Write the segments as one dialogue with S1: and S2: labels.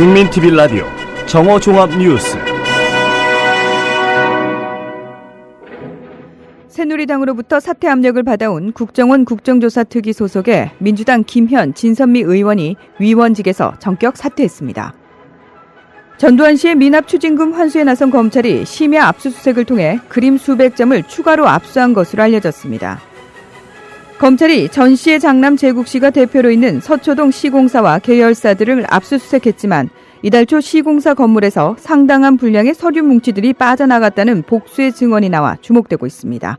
S1: 국민TV 라디오 정오종합뉴스.
S2: 새누리당으로부터 사퇴 압력을 받아온 국정원 국정조사특위 소속의 민주당 김현, 진선미 의원이 위원직에서 전격 사퇴했습니다. 전두환 씨의 미납 추징금 환수에 나선 검찰이 심야 압수수색을 통해 그림 수백 점을 추가로 압수한 것으로 알려졌습니다. 검찰이 전 씨의 장남 재국 씨가 대표로 있는 서초동 시공사와 계열사들을 압수수색했지만 이달 초 시공사 건물에서 상당한 분량의 서류 뭉치들이 빠져나갔다는 복수의 증언이 나와 주목되고 있습니다.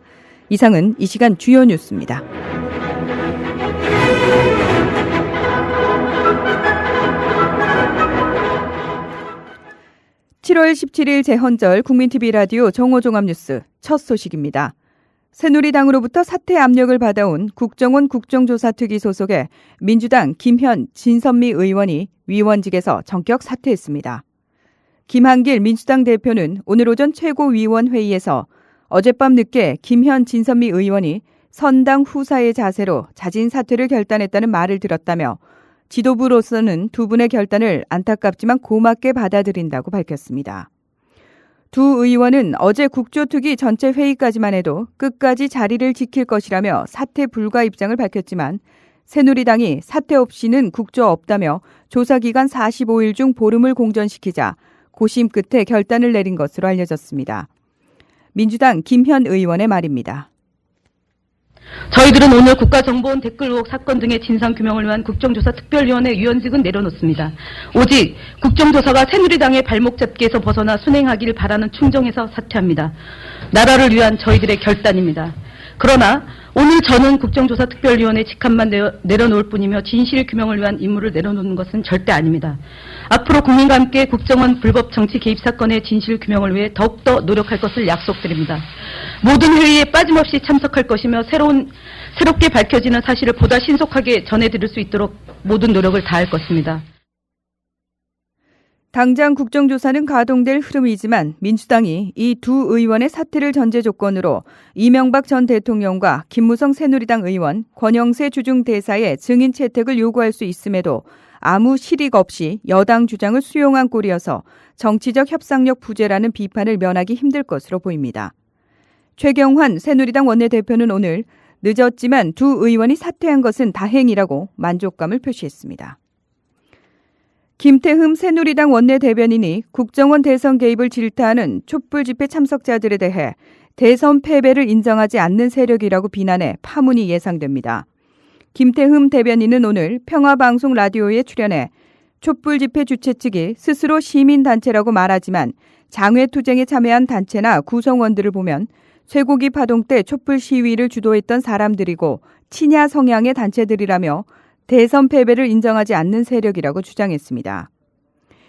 S2: 이상은 이 시간 주요 뉴스입니다. (7월 17일) 재헌절 국민TV 라디오 정오종합뉴스 첫 소식입니다. 새누리당으로부터 사퇴 압력을 받아온 국정원 국정조사특위 소속의 민주당 김현, 진선미 의원이 위원직에서 전격 사퇴했습니다. 김한길 민주당 대표는 오늘 오전 최고위원회의에서 어젯밤 늦게 김현, 진선미 의원이 선당 후사의 자세로 자진 사퇴를 결단했다는 말을 들었다며 지도부로서는 두 분의 결단을 안타깝지만 고맙게 받아들인다고 밝혔습니다. 두 의원은 어제 국조특위 전체 회의까지만 해도 끝까지 자리를 지킬 것이라며 사퇴 불가 입장을 밝혔지만 새누리당이 사퇴 없이는 국조 없다며 조사기간 45일 중 보름을 공전시키자 고심 끝에 결단을 내린 것으로 알려졌습니다. 민주당 김현 의원의 말입니다.
S3: 저희들은 오늘 국가정보원 댓글 의혹 사건 등의 진상규명을 위한 국정조사특별위원회 위원직은 내려놓습니다. 오직 국정조사가 새누리당의 발목 잡기에서 벗어나 순행하기를 바라는 충정에서 사퇴합니다. 나라를 위한 저희들의 결단입니다. 그러나 오늘 저는 국정조사특별위원회 직함만 내려놓을 뿐이며 진실규명을 위한 임무를 내려놓는 것은 절대 아닙니다. 앞으로 국민과 함께 국정원 불법 정치 개입 사건의 진실규명을 위해 더욱더 노력할 것을 약속드립니다. 모든 회의에 빠짐없이 참석할 것이며 새롭게 밝혀지는 사실을 보다 신속하게 전해드릴 수 있도록 모든 노력을 다할 것입니다.
S2: 당장 국정조사는 가동될 흐름이지만 민주당이 이 두 의원의 사퇴를 전제 조건으로 이명박 전 대통령과 김무성 새누리당 의원, 권영세 주중대사의 증인 채택을 요구할 수 있음에도 아무 실익 없이 여당 주장을 수용한 꼴이어서 정치적 협상력 부재라는 비판을 면하기 힘들 것으로 보입니다. 최경환 새누리당 원내대표는 오늘 늦었지만 두 의원이 사퇴한 것은 다행이라고 만족감을 표시했습니다. 김태흠 새누리당 원내대변인이 국정원 대선 개입을 질타하는 촛불 집회 참석자들에 대해 대선 패배를 인정하지 않는 세력이라고 비난해 파문이 예상됩니다. 김태흠 대변인은 오늘 평화방송 라디오에 출연해 촛불 집회 주최 측이 스스로 시민단체라고 말하지만 장외투쟁에 참여한 단체나 구성원들을 보면 쇠고기 파동 때 촛불 시위를 주도했던 사람들이고 친야 성향의 단체들이라며 대선 패배를 인정하지 않는 세력이라고 주장했습니다.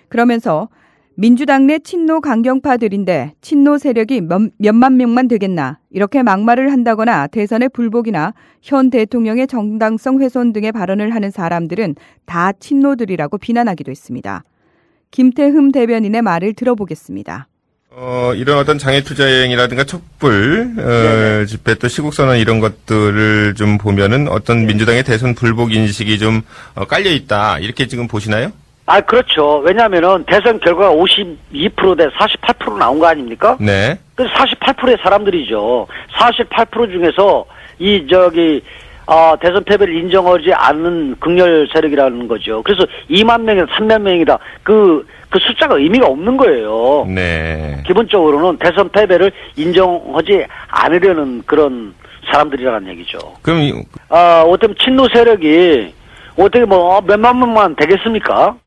S2: 그러면서 민주당 내 친노 강경파들인데 친노 세력이 몇만 명만 되겠나 이렇게 막말을 한다거나 대선의 불복이나 현 대통령의 정당성 훼손 등의 발언을 하는 사람들은 다 친노들이라고 비난하기도 했습니다. 김태흠 대변인의 말을 들어보겠습니다.
S4: 이런 어떤 장애투쟁이라든가 촛불, 집회 또 시국선언 이런 것들을 좀 보면은 어떤 민주당의 대선 불복 인식이 좀 깔려있다. 이렇게 지금 보시나요?
S5: 그렇죠. 왜냐면은 대선 결과가 52% 대 48% 나온 거 아닙니까?
S4: 네.
S5: 그래서 48%의 사람들이죠. 48% 중에서 대선 패배를 인정하지 않는 극렬 세력이라는 거죠. 그래서 2만 명이다, 3만 명이다. 그 숫자가 의미가 없는 거예요.
S4: 네.
S5: 기본적으로는 대선 패배를 인정하지 않으려는 그런 사람들이라는 얘기죠.
S4: 그럼,
S5: 어떻게 친노 세력이 어떻게 몇만 명만 되겠습니까?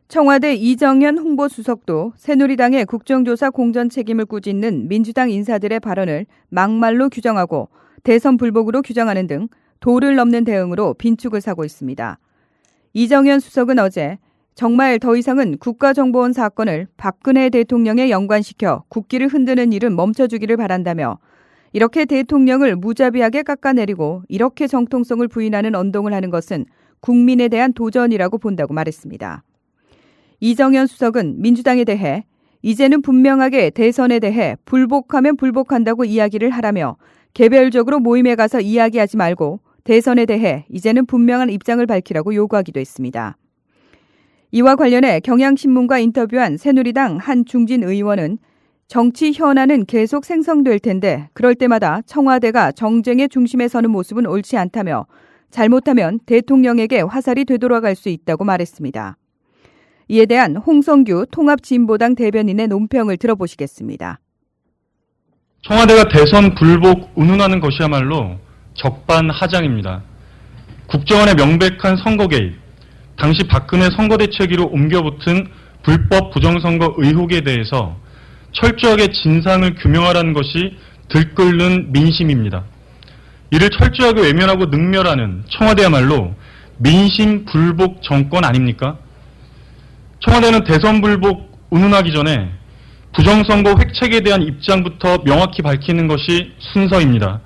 S2: 청와대 이정현 홍보수석도 새누리당의 국정조사 공전 책임을 꾸짖는 민주당 인사들의 발언을 막말로 규정하고 대선 불복으로 규정하는 등 도를 넘는 대응으로 빈축을 사고 있습니다. 이정현 수석은 어제 정말 더 이상은 국가정보원 사건을 박근혜 대통령에 연관시켜 국기를 흔드는 일은 멈춰주기를 바란다며 이렇게 대통령을 무자비하게 깎아내리고 이렇게 정통성을 부인하는 언동을 하는 것은 국민에 대한 도전이라고 본다고 말했습니다. 이정현 수석은 민주당에 대해 이제는 분명하게 대선에 대해 불복하면 불복한다고 이야기를 하라며 개별적으로 모임에 가서 이야기하지 말고 대선에 대해 이제는 분명한 입장을 밝히라고 요구하기도 했습니다. 이와 관련해 경향신문과 인터뷰한 새누리당 한 중진 의원은 정치 현안은 계속 생성될 텐데 그럴 때마다 청와대가 정쟁의 중심에 서는 모습은 옳지 않다며 잘못하면 대통령에게 화살이 되돌아갈 수 있다고 말했습니다. 이에 대한 홍성규 통합진보당 대변인의 논평을 들어보시겠습니다.
S6: 청와대가 대선 불복 운운하는 것이야말로 적반하장입니다. 국정원의 명백한 선거 개입, 당시 박근혜 선거대책위로 옮겨붙은 불법 부정선거 의혹에 대해서 철저하게 진상을 규명하라는 것이 들끓는 민심입니다. 이를 철저하게 외면하고 능멸하는 청와대야말로 민심 불복 정권 아닙니까? 청와대는 대선 불복 운운하기 전에 부정선거 획책에 대한 입장부터 명확히 밝히는 것이 순서입니다.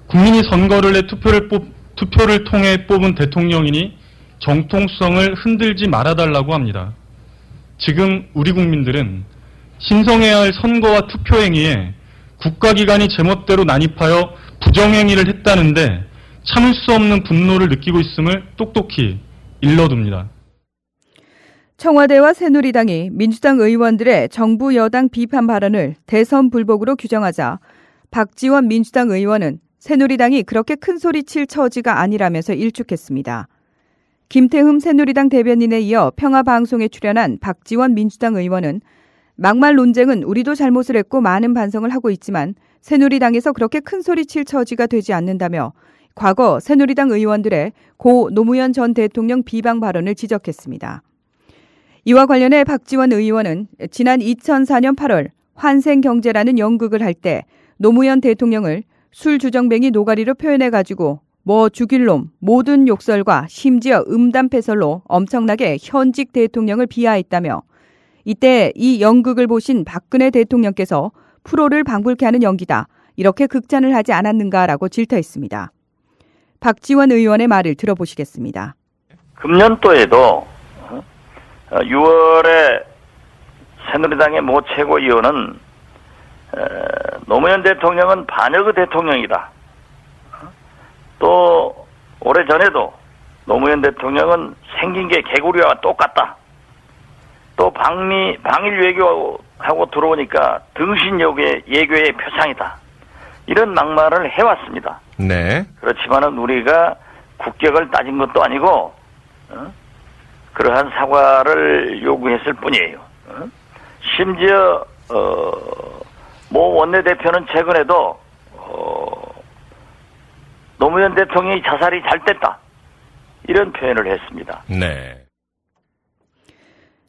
S6: 국민이 선거를 내 투표를 통해 뽑은 대통령이니 정통성을 흔들지 말아달라고 합니다. 지금 우리 국민들은 신성해야 할 선거와 투표행위에 국가기관이 제멋대로 난입하여 부정행위를 했다는데 참을 수 없는 분노를 느끼고 있음을 똑똑히 일러둡니다.
S2: 청와대와 새누리당이 민주당 의원들의 정부 여당 비판 발언을 대선 불복으로 규정하자 박지원 민주당 의원은 새누리당이 그렇게 큰 소리 칠 처지가 아니라면서 일축했습니다. 김태흠 새누리당 대변인에 이어 평화방송에 출연한 박지원 민주당 의원은 막말 논쟁은 우리도 잘못을 했고 많은 반성을 하고 있지만 새누리당에서 그렇게 큰 소리 칠 처지가 되지 않는다며 과거 새누리당 의원들의 고 노무현 전 대통령 비방 발언을 지적했습니다. 이와 관련해 박지원 의원은 지난 2004년 8월 환생경제라는 연극을 할 때 노무현 대통령을 술주정뱅이 노가리로 표현해가지고 뭐 죽일 놈, 모든 욕설과 심지어 음담패설로 엄청나게 현직 대통령을 비하했다며 이때 이 연극을 보신 박근혜 대통령께서 프로를 방불케 하는 연기다. 이렇게 극찬을 하지 않았는가라고 질타했습니다. 박지원 의원의 말을 들어보시겠습니다.
S7: 금년도에도 6월에 새누리당의 모 최고위원은 노무현 대통령은 반역의 대통령이다. 또 오래전에도 노무현 대통령은 생긴 게 개구리와 똑같다. 또 방일 외교하고 들어오니까 등신 예교의 표창이다. 이런 막말을 해왔습니다.
S4: 네.
S7: 그렇지만은 우리가 국격을 따진 것도 아니고 그러한 사과를 요구했을 뿐이에요. 심지어 모 원내대표는 최근에도 노무현 대통령이 자살이 잘 됐다. 이런 표현을 했습니다.
S4: 네.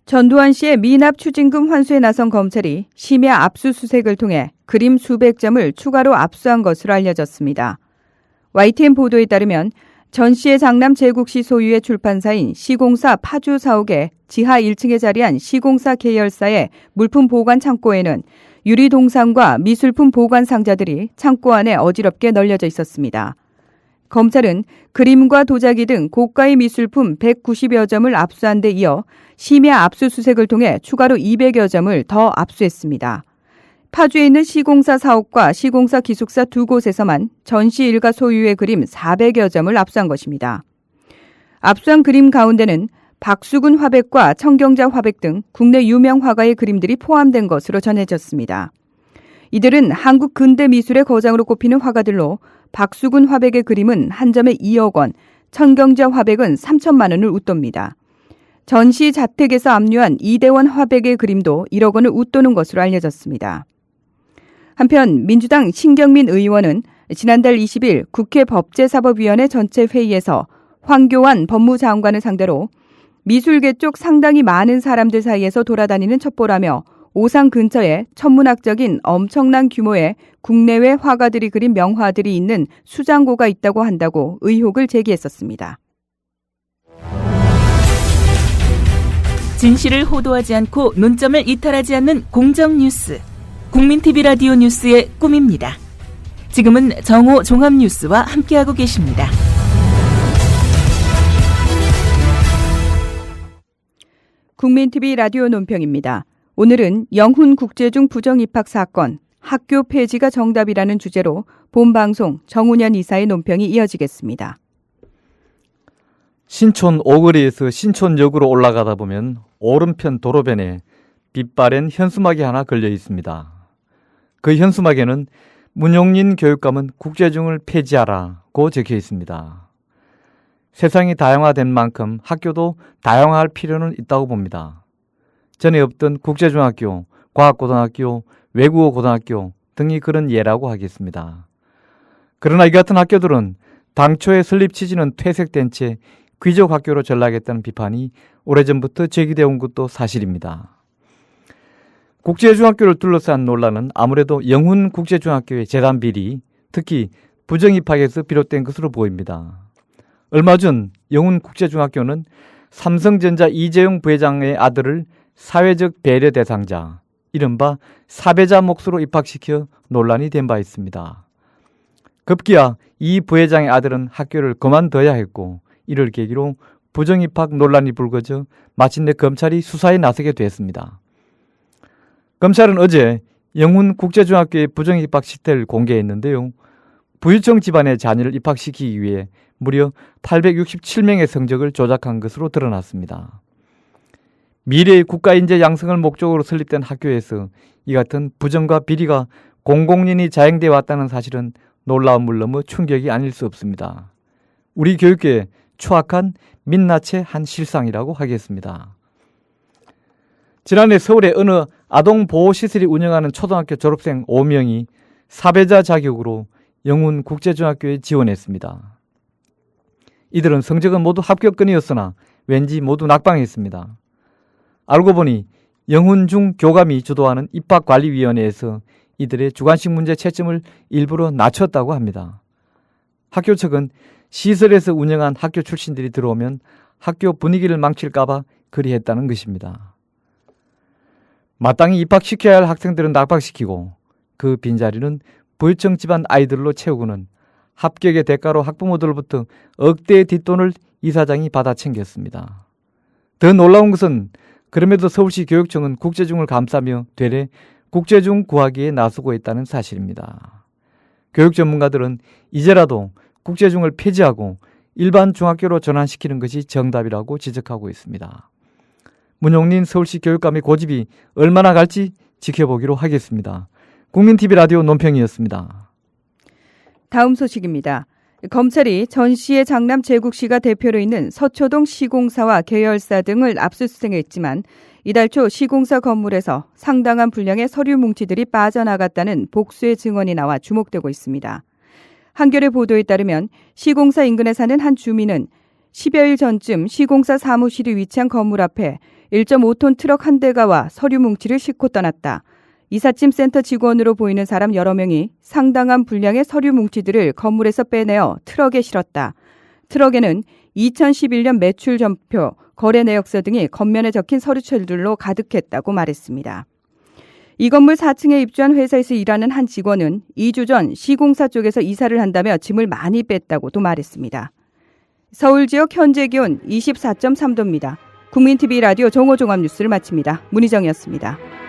S2: 전두환 씨의 미납 추징금 환수에 나선 검찰이 심야 압수수색을 통해 그림 수백 점을 추가로 압수한 것으로 알려졌습니다. YTN 보도에 따르면 전 씨의 장남 제국시 소유의 출판사인 시공사 파주 사옥의 지하 1층에 자리한 시공사 계열사의 물품 보관 창고에는 유리동상과 미술품 보관 상자들이 창고 안에 어지럽게 널려져 있었습니다. 검찰은 그림과 도자기 등 고가의 미술품 190여 점을 압수한 데 이어 심야 압수수색을 통해 추가로 200여 점을 더 압수했습니다. 파주에 있는 시공사 사옥과 시공사 기숙사 두 곳에서만 전 씨 일가 소유의 그림 400여 점을 압수한 것입니다. 압수한 그림 가운데는 박수근 화백과 청경자 화백 등 국내 유명 화가의 그림들이 포함된 것으로 전해졌습니다. 이들은 한국 근대 미술의 거장으로 꼽히는 화가들로 박수근 화백의 그림은 한 점에 2억 원, 청경자 화백은 3천만 원을 웃돕니다. 전 씨 자택에서 압류한 이대원 화백의 그림도 1억 원을 웃도는 것으로 알려졌습니다. 한편 민주당 신경민 의원은 지난달 20일 국회 법제사법위원회 전체 회의에서 황교안 법무장관을 상대로 미술계 쪽 상당히 많은 사람들 사이에서 돌아다니는 첩보라며 오상 근처에 천문학적인 엄청난 규모의 국내외 화가들이 그린 명화들이 있는 수장고가 있다고 한다고 의혹을 제기했었습니다.
S8: 진실을 호도하지 않고 논점을 이탈하지 않는 공정 뉴스. 국민TV 라디오 뉴스의 꿈입니다. 지금은 정오 종합뉴스와 함께하고 계십니다.
S2: 국민TV 라디오 논평입니다. 오늘은 영훈국제중 부정입학 사건, 학교 폐지가 정답이라는 주제로 본방송 정운현 이사의 논평이 이어지겠습니다.
S9: 신촌 오거리에서 신촌역으로 올라가다 보면 오른편 도로변에 빛바랜 현수막이 하나 걸려 있습니다. 그 현수막에는 문용린 교육감은 국제중을 폐지하라고 적혀 있습니다. 세상이 다양화된 만큼 학교도 다양화할 필요는 있다고 봅니다. 전에 없던 국제중학교, 과학고등학교, 외국어 고등학교 등이 그런 예라고 하겠습니다. 그러나 이 같은 학교들은 당초의 설립 취지는 퇴색된 채 귀족학교로 전락했다는 비판이 오래전부터 제기되어 온 것도 사실입니다. 국제중학교를 둘러싼 논란은 아무래도 영훈국제중학교의 재단 비리, 특히 부정입학에서 비롯된 것으로 보입니다. 얼마 전 영훈국제중학교는 삼성전자 이재용 부회장의 아들을 사회적 배려 대상자, 이른바 사배자 몫으로 입학시켜 논란이 된 바 있습니다. 급기야 이 부회장의 아들은 학교를 그만둬야 했고 이를 계기로 부정입학 논란이 불거져 마침내 검찰이 수사에 나서게 됐습니다. 검찰은 어제 영훈국제중학교의 부정입학 시태를 공개했는데요. 부유청 집안의 자녀를 입학시키기 위해 무려 867명의 성적을 조작한 것으로 드러났습니다. 미래의 국가인재 양성을 목적으로 설립된 학교에서 이 같은 부정과 비리가 공공연히 자행되어 왔다는 사실은 놀라운 물 넘어 충격이 아닐 수 없습니다. 우리 교육계의 추악한 민낯의 한 실상이라고 하겠습니다. 지난해 서울의 어느 아동보호시설이 운영하는 초등학교 졸업생 5명이 사배자 자격으로 영훈국제중학교에 지원했습니다. 이들은 성적은 모두 합격권이었으나 왠지 모두 낙방했습니다. 알고 보니 영훈중 교감이 주도하는 입학관리위원회에서 이들의 주관식 문제 채점을 일부러 낮췄다고 합니다. 학교 측은 시설에서 운영한 학교 출신들이 들어오면 학교 분위기를 망칠까봐 그리 했다는 것입니다. 마땅히 입학시켜야 할 학생들은 낙방시키고 그 빈자리는 부유청 집안 아이들로 채우고는 합격의 대가로 학부모들로부터 억대의 뒷돈을 이사장이 받아 챙겼습니다. 더 놀라운 것은 그럼에도 서울시 교육청은 국제중을 감싸며 되레 국제중 구하기에 나서고 있다는 사실입니다. 교육 전문가들은 이제라도 국제중을 폐지하고 일반 중학교로 전환시키는 것이 정답이라고 지적하고 있습니다. 문용린 서울시 교육감의 고집이 얼마나 갈지 지켜보기로 하겠습니다. 국민TV 라디오 논평이었습니다.
S2: 다음 소식입니다. 검찰이 전 씨의 장남 재국 씨가 대표로 있는 서초동 시공사와 계열사 등을 압수수색했지만 이달 초 시공사 건물에서 상당한 분량의 서류 뭉치들이 빠져나갔다는 복수의 증언이 나와 주목되고 있습니다. 한겨레 보도에 따르면 시공사 인근에 사는 한 주민은 10여일 전쯤 시공사 사무실이 위치한 건물 앞에 1.5톤 트럭 한 대가 와 서류 뭉치를 싣고 떠났다. 이삿짐 센터 직원으로 보이는 사람 여러 명이 상당한 분량의 서류 뭉치들을 건물에서 빼내어 트럭에 실었다. 트럭에는 2011년 매출 전표, 거래 내역서 등이 겉면에 적힌 서류철들로 가득했다고 말했습니다. 이 건물 4층에 입주한 회사에서 일하는 한 직원은 2주 전 시공사 쪽에서 이사를 한다며 짐을 많이 뺐다고도 말했습니다. 서울 지역 현재 기온 24.3도입니다. 국민TV 라디오 정오종합뉴스를 마칩니다. 문희정이었습니다.